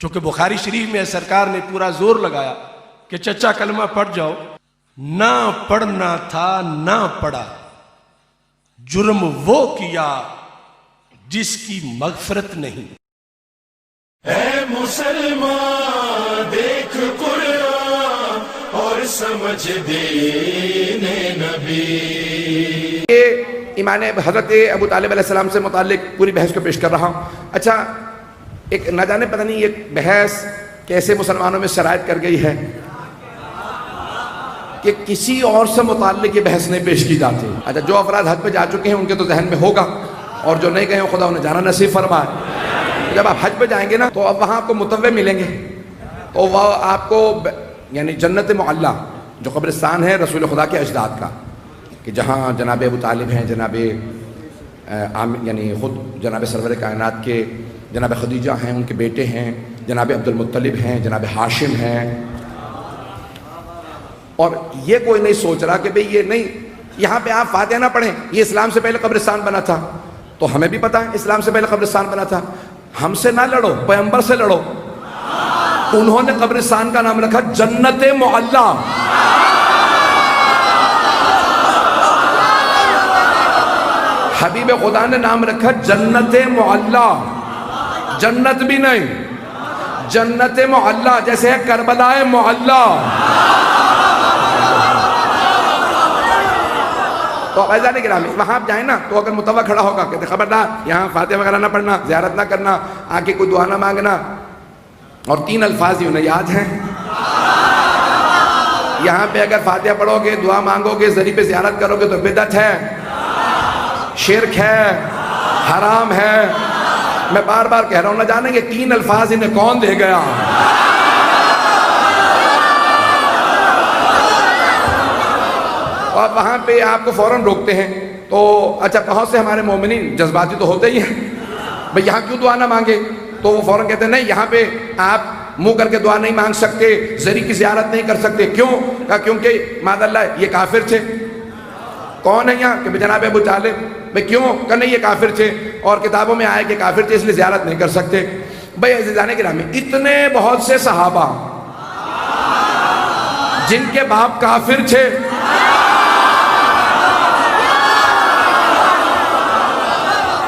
چونکہ بخاری شریف میں سرکار نے پورا زور لگایا کہ چچا کلمہ پڑھ جاؤ، نہ پڑھنا تھا نہ پڑھا، جرم وہ کیا جس کی مغفرت نہیں۔ اے مسلمان دیکھ قرآن اور سمجھ دین نبی۔ یہ ایمان حضرت ابو طالب علیہ السلام سے متعلق پوری بحث کو پیش کر رہا ہوں۔ اچھا، ایک نہ جانے پتہ نہیں یہ بحث کیسے مسلمانوں میں شرائط کر گئی ہے کہ کسی اور سے متعلق یہ بحث نہیں پیش کی جاتی۔ اچھا، جو افراد حج پہ جا چکے ہیں ان کے تو ذہن میں ہوگا، اور جو نہیں گئے ہیں خدا انہیں جانا نصیب فرمائے۔ جب آپ حج پہ جائیں گے نا تو اب وہاں آپ کو متوع ملیں گے، تو وہ آپ کو یعنی جنت معلیٰ جو قبرستان ہے رسول خدا کے اجداد کا، کہ جہاں جناب ابو طالب ہیں، جناب یعنی خود جناب سرور کائنات کے جناب خدیجہ ہیں، ان کے بیٹے ہیں، جناب عبد المطلب ہیں، جناب ہاشم ہیں۔ اور یہ کوئی نہیں سوچ رہا کہ بھئی یہ نہیں، یہاں پہ آپ فاتحہ نہ پڑھیں، یہ اسلام سے پہلے قبرستان بنا تھا، تو ہمیں بھی پتہ ہے اسلام سے پہلے قبرستان بنا تھا۔ ہم سے نہ لڑو، پیغمبر سے لڑو۔ انہوں نے قبرستان کا نام رکھا جنت معلیٰ۔ حبیب خدا نے نام رکھا جنت معلیٰ، جنت بھی نہیں، جنت معلیٰ، جیسے ہے کربلا معلیٰ۔ تو عزیزان گرامی، وہاں آپ جائیں نا تو اگر متوع کھڑا ہوگا کہتے خبردار یہاں فاتحہ وغیرہ نہ پڑھنا، زیارت نہ کرنا، آکے کوئی دعا نہ مانگنا، اور 3 الفاظ ہی انہیں یاد ہیں۔ یہاں پہ اگر فاتحہ پڑھو گے، دعا مانگو گے، ذریعے پہ زیارت کرو گے تو بدعت ہے، شرک ہے، حرام ہے۔ میں بار بار کہہ رہا ہوں، نہ جانیں گے 3 الفاظ انہیں کون دے گیا۔ اور وہاں پہ آپ کو فوراً روکتے ہیں، تو اچھا بہت سے ہمارے مومنین جذباتی تو ہوتے ہی ہیں، بھئی یہاں کیوں دعا نہ مانگے؟ تو وہ فوراً کہتے ہیں نہیں، یہاں پہ آپ منہ کر کے دعا نہیں مانگ سکتے، ذریعے کی زیارت نہیں کر سکتے۔ کیوں؟ کہا کیونکہ معاذ اللہ یہ کافر تھے۔ کون ہے یہاں؟ کہ جناب ابو طالب۔ بھئی کیوں؟ کہ نہیں یہ کافر تھے، اور کتابوں میں آئے کہ کافر تھے اس لیے زیارت نہیں کر سکتے۔ بھئی عزیزان گرامی، اتنے بہت سے صحابہ جن کے باپ کافر تھے،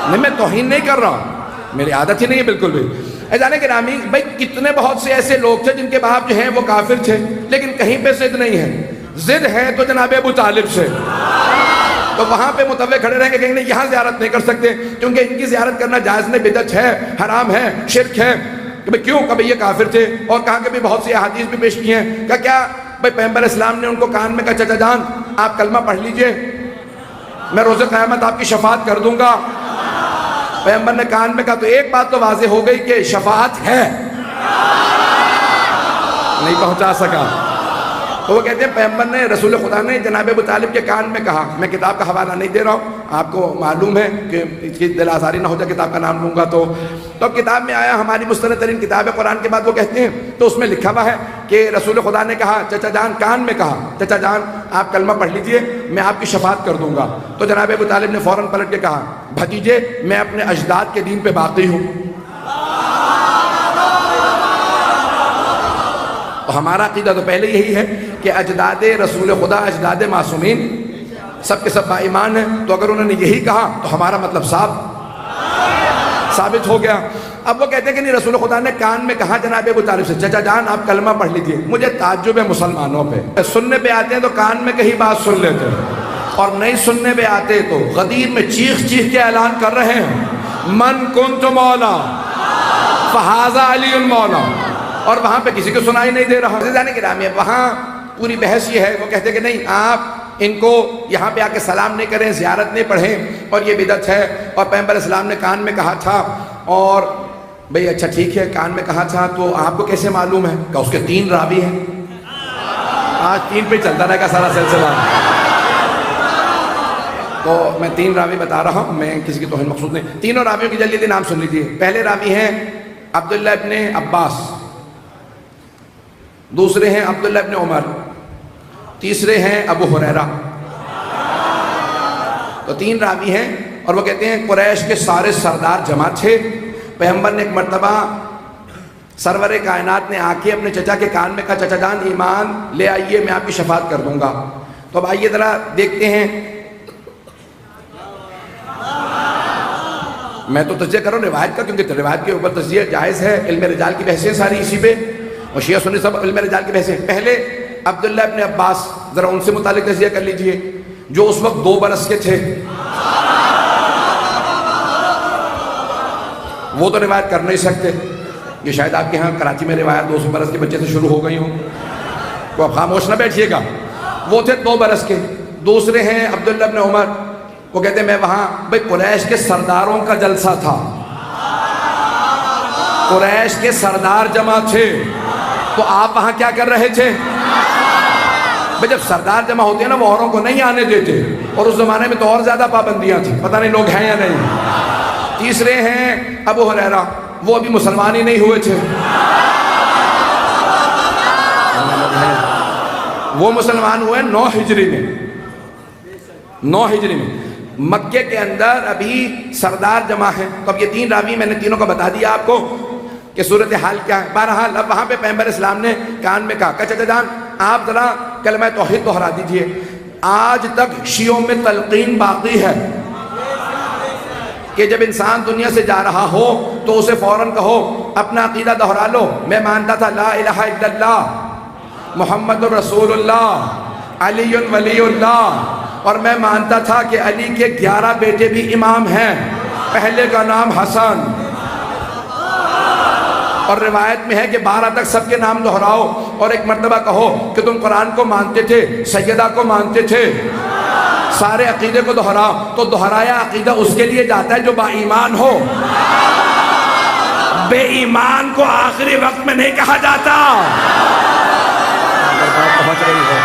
نہیں میں توہین نہیں کر رہا، میری عادت ہی نہیں ہے بالکل بھی۔ عزیزان گرامی، بھئی کتنے بہت سے ایسے لوگ تھے جن کے باپ جو ہیں وہ کافر تھے، لیکن کہیں پہ ضد نہیں ہے۔ ضد ہے تو جناب ابو طالب سے، تو وہاں پہ متوع کھڑے رہیں گے، کہیں نہیں یہاں زیارت نہیں کر سکتے کیونکہ ان کی زیارت کرنا جائز نہیں، بدعت ہے، حرام ہے، شرک ہے۔ کہ کیوں؟ کہ یہ کافر تھے، اور کہا کہ بھی بہت سی احادیث بھی پیش کی ہیں۔ کہ کیا؟ بھئی پیغمبر اسلام نے ان کو کان میں کہا چچا جان آپ کلمہ پڑھ لیجئے، میں روز قیامت آپ کی شفاعت کر دوں گا۔ پیغمبر نے کان میں کہا تو ایک بات تو واضح ہو گئی کہ شفاعت ہے، نہیں پہنچا سکا۔ تو وہ کہتے ہیں پیغمبر نے، رسول خدا نے جناب ابو طالب کے کان میں کہا، میں کتاب کا حوالہ نہیں دے رہا ہوں، آپ کو معلوم ہے کہ اس کی دل آزاری نہ ہو جائے کتاب کا نام لوں گا تو کتاب میں آیا، ہماری مستند ترین کتاب ہے قرآن کے بعد، وہ کہتے ہیں تو اس میں لکھا ہوا ہے کہ رسول خدا نے کہا چچا جان، کان میں کہا چچا جان آپ کلمہ پڑھ لیجئے، میں آپ کی شفاعت کر دوں گا۔ تو جناب ابو طالب نے فوراً پلٹ کے کہا بھتیجے میں اپنے اجداد کے دین پہ باقی ہوں۔ تو ہمارا عقیدہ تو پہلے یہی ہے کہ اجداد رسول خدا، اجداد معصومین سب کے سب با ایمان ہیں، تو اگر انہوں نے یہی کہا تو ہمارا مطلب ثابت ہو گیا۔ اب وہ کہتے ہیں کہ نہیں، رسول خدا نے کان میں کہا جناب ابو طالب سے چچا جان آپ کلمہ پڑھ لیجئے۔ مجھے تعجب ہے مسلمانوں پہ، سننے پہ آتے ہیں تو کان میں کہیں بات سن لیتے ہیں، اور نہیں سننے پہ آتے تو غدیر میں چیخ چیخ کے اعلان کر رہے ہیں من کنت مولا فہذا علی المولا، اور وہاں پہ کسی کو سنائی نہیں دے رہا۔ عزیزان گرامی، وہاں پوری بحث یہ ہے، وہ کہتے ہیں کہ نہیں آپ ان کو یہاں پہ آ کے سلام نہیں کریں، زیارت نہیں پڑھیں، اور یہ بدعت ہے، اور پیغمبر اسلام نے کان میں کہا تھا۔ اور بھئی اچھا ٹھیک ہے، کان میں کہا تھا تو آپ کو کیسے معلوم ہے؟ کہ اس کے 3 راوی ہیں۔ آج 3 پہ چلتا رہے گا سارا سلسلہ، تو میں 3 راوی بتا رہا ہوں، میں کسی کی توہین مقصود نہیں۔ تینوں راویوں کی جلدی نام سن لیجیے۔ پہلے راوی ہیں عبداللہ ابن عباس، دوسرے ہیں عبداللہ ابن عمر، تیسرے ہیں ابو ہریرہ۔ تو 3 راوی ہیں، اور وہ کہتے ہیں قریش کے سارے سردار جمع تھے۔ پیغمبر نے ایک مرتبہ سرور کائنات نے آ کے اپنے چچا کے کان میں کہا چچا جان ایمان لے آئیے میں آپ کی شفاعت کر دوں گا. تو اب آئیے ذرا دیکھتے ہیں. میں تو تجزیہ کروں روایت کا کیونکہ روایت کے اوپر تجزیہ جائز ہے. علم رجال کی بحثیں ساری اسی پہ اور شیعہ سنی سب علم رجال کی بحثیں. پہلے عبداللہ ابن عباس ذرا ان سے متعلق تجزیہ کر لیجئے جو اس وقت 2 برس کے تھے. وہ تو روایت کر نہیں سکتے. یہ شاید آپ کے ہاں کراچی میں روایت 200 برس کے بچے سے شروع ہو گئی ہوں تو آپ خاموش نہ بیٹھیے گا. وہ تھے 2 برس کے. دوسرے ہیں عبداللہ ابن عمر. وہ کہتے ہیں میں وہاں بھئی قریش کے سرداروں کا جلسہ تھا. قریش کے سردار جمع تھے تو آپ وہاں کیا کر رہے تھے؟ بھئی جب سردار جمع ہوتے ہیں نا وہ اوروں کو نہیں آنے دیتے اور اس زمانے میں تو اور زیادہ پابندیاں تھیں. پتہ نہیں لوگ ہیں یا نہیں. تیسرے ہیں ابو ہریرہ. وہ ابھی مسلمان ہی نہیں ہوئے تھے. وہ مسلمان ہوئے 9 ہجری میں. 9 ہجری میں مکے کے اندر ابھی سردار جمع ہیں. تو اب یہ 3 راوی میں نے تینوں کو بتا دیا آپ کو کہ صورتحال کیا ہے. بہرحال اب وہاں پہ پیغمبر اسلام نے کان میں کہا کہ چچا جان آپ ذرا کلمہ توحید دہرا دیجئے. آج تک شیعوں میں تلقین باقی ہے کہ جب انسان دنیا سے جا رہا ہو تو اسے فوراً کہو اپنا عقیدہ دہرا لو. میں مانتا تھا لا الہ الا اللہ محمد رسول اللہ علی ولی اللہ اور میں مانتا تھا کہ علی کے 11 بیٹے بھی امام ہیں. پہلے کا نام حسن اور روایت میں ہے کہ 12 تک سب کے نام دہراؤ اور ایک مرتبہ کہو کہ تم قرآن کو مانتے تھے سیدہ کو مانتے تھے. سارے عقیدے کو دہراؤ. تو دہرایا عقیدہ اس کے لیے جاتا ہے جو با ایمان ہو. بے ایمان کو آخری وقت میں نہیں کہا جاتا. پہنچ رہی ہے